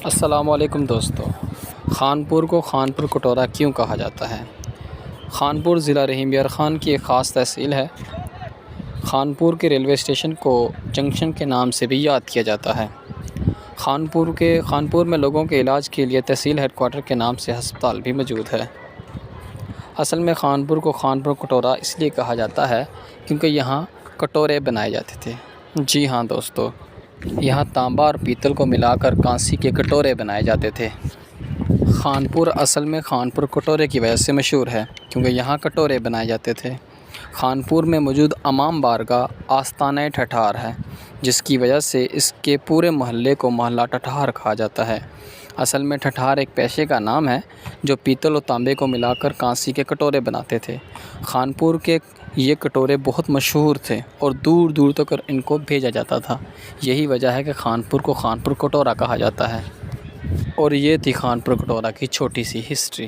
السلام علیکم دوستو، خانپور کو خانپور کٹورا کیوں کہا جاتا ہے؟ خانپور ضلع رحیم یار خان کی ایک خاص تحصیل ہے۔ خانپور کے ریلوے اسٹیشن کو جنکشن کے نام سے بھی یاد کیا جاتا ہے۔ خانپور میں لوگوں کے علاج کے لیے تحصیل ہیڈ کوارٹر کے نام سے ہسپتال بھی موجود ہے۔ اصل میں خانپور کو خانپور کٹورا اس لیے کہا جاتا ہے کیونکہ یہاں کٹورے بنائے جاتے تھے۔ جی ہاں دوستو، یہاں تانبا اور پیتل کو ملا کر کانسی کے کٹورے بنائے جاتے تھے۔ خانپور اصل میں خانپور کٹورے کی وجہ سے مشہور ہے کیونکہ یہاں کٹورے بنائے جاتے تھے۔ خانپور میں موجود امام بارگاہ آستانہ ٹھٹھار ہے، جس کی وجہ سے اس کے پورے محلے کو محلہ ٹھٹھار کہا جاتا ہے۔ اصل میں ٹھٹھار ایک پیشے کا نام ہے جو پیتل اور تانبے کو ملا کر کانسی کے کٹورے بناتے تھے۔ خانپور کے یہ کٹورے بہت مشہور تھے اور دور دور تک ان کو بھیجا جاتا تھا۔ یہی وجہ ہے کہ خانپور کو خانپور کٹورا کہا جاتا ہے۔ اور یہ تھی خانپور کٹورا کی چھوٹی سی ہسٹری۔